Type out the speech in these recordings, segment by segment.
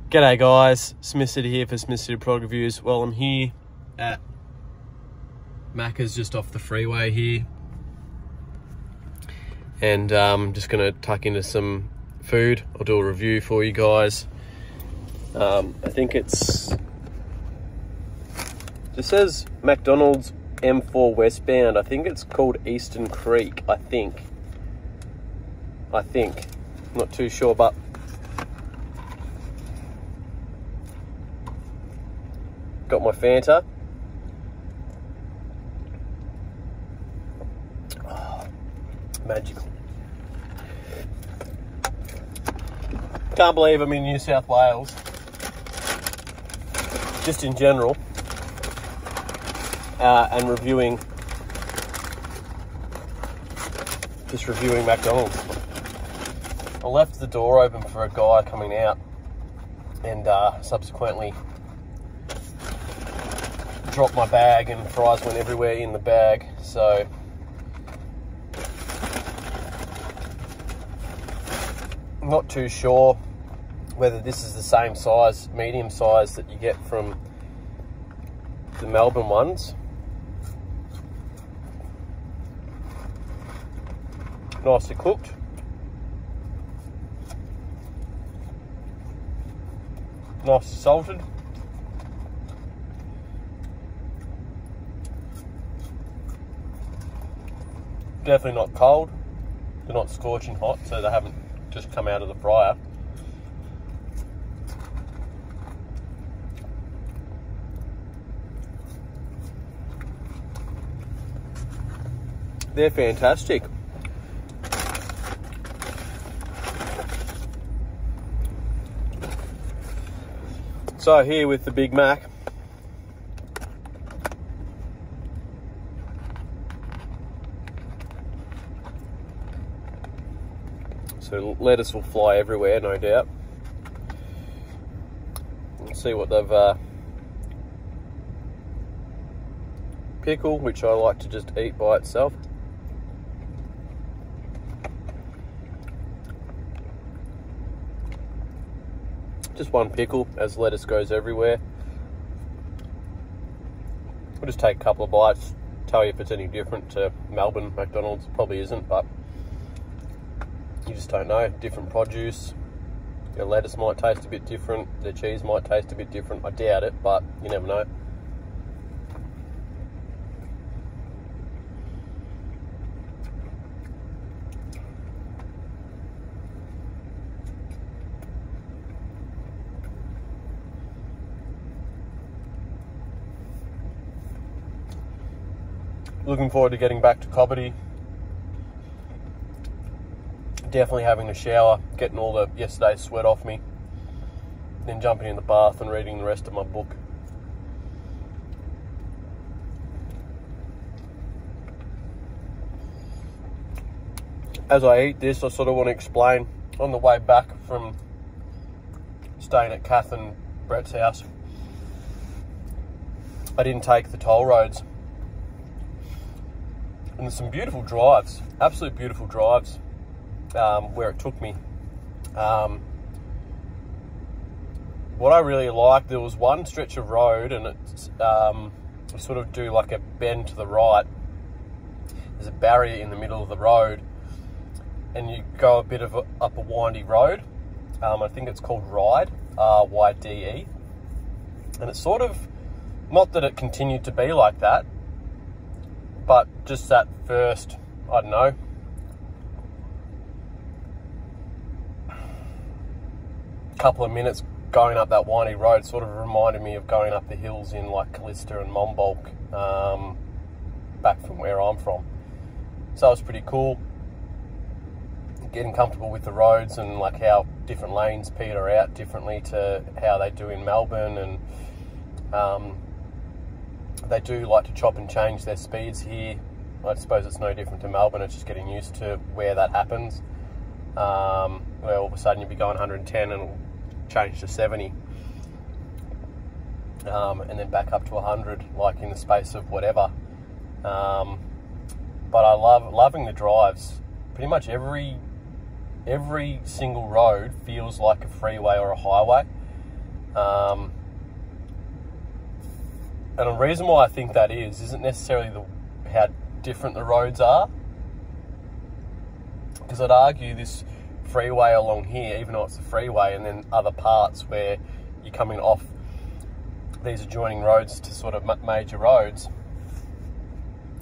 G'day guys, Smith City here for Smith City Product Reviews. Well, I'm here at Macca's just off the freeway here, and I'm just going to tuck into some food. I'll do a review for you guys. I think it says McDonald's M4 westbound. I think it's called Eastern Creek, I think. Not too sure, but got my Fanta. Oh, magical. Can't believe I'm in New South Wales. Just in general. And reviewing McDonald's. I left the door open for a guy coming out, and subsequently dropped my bag, and fries went everywhere in the bag. So I'm not too sure whether this is the same size, medium size, that you get from the Melbourne ones. Nicely cooked. Nicely salted. Definitely not cold. They're not scorching hot, so they haven't just come out of the fryer. They're fantastic. So here with the Big Mac. So lettuce will fly everywhere, no doubt. Let's see what they've pickle, which I like to just eat by itself. Just one pickle, as lettuce goes everywhere. We'll just take a couple of bites, tell you if it's any different to Melbourne McDonald's. Probably isn't, but you just don't know. Different produce. Their lettuce might taste a bit different. Their cheese might taste a bit different. I doubt it, but you never know. Looking forward to getting back to Cobbity. Definitely having a shower, getting all the yesterday's sweat off me, then jumping in the bath and reading the rest of my book. As I eat this, I sort of want to explain, on the way back from staying at Kath and Brett's house, I didn't take the toll roads. And there's some beautiful drives, absolute beautiful drives, where it took me. What I really liked, there was one stretch of road, and it's sort of do like a bend to the right. There's a barrier in the middle of the road, and you go a bit of up a windy road. I think it's called Ryde, R-Y-D-E. And it's sort of, not that it continued to be like that, but just that first, I don't know, couple of minutes going up that windy road sort of reminded me of going up the hills in like Callista and Monbulk, back from where I'm from. So it was pretty cool. Getting comfortable with the roads and like how different lanes peter out differently to how they do in Melbourne, and they do like to chop and change their speeds here. I suppose it's no different to Melbourne. It's just getting used to where that happens. Where all of a sudden you'll be going 110 and it'll change to 70. And then back up to 100, like in the space of whatever. But I loving the drives. Pretty much every single road feels like a freeway or a highway. And the reason why I think that isn't necessarily how different the roads are, because I'd argue this freeway along here, even though it's a freeway, and then other parts where you're coming off these adjoining roads to sort of major roads,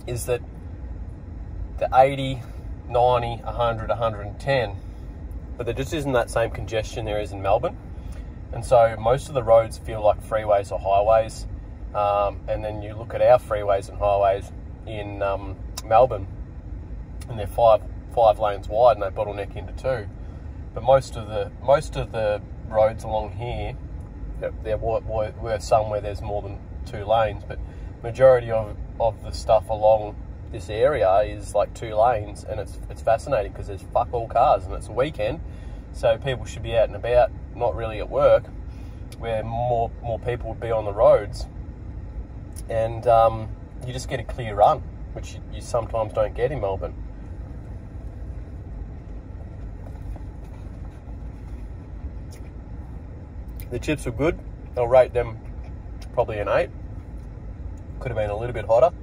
is that the 80, 90, 100, 110, but there just isn't that same congestion there is in Melbourne. And so most of the roads feel like freeways or highways. And then you look at our freeways and highways in Melbourne, and they're five lanes wide and they bottleneck into 2. But most of the roads along here, there were some where there's more than 2 lanes, but majority of the stuff along this area is like 2 lanes, and it's fascinating because there's fuck all cars and it's a weekend, so people should be out and about, not really at work, where more people would be on the roads, and you just get a clear run, which you sometimes don't get in Melbourne. The chips were good. I'll rate them probably an 8. Could have been a little bit hotter.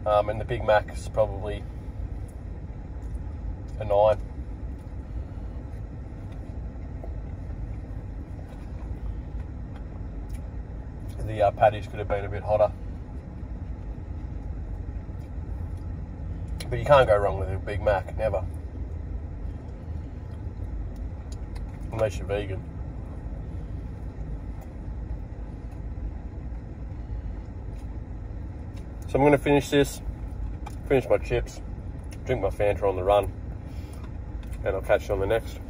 And the Big Mac is probably a 9. The patties could have been a bit hotter. But you can't go wrong with a Big Mac, never. Unless you're vegan. So I'm going to finish my chips, drink my Fanta on the run, and I'll catch you on the next.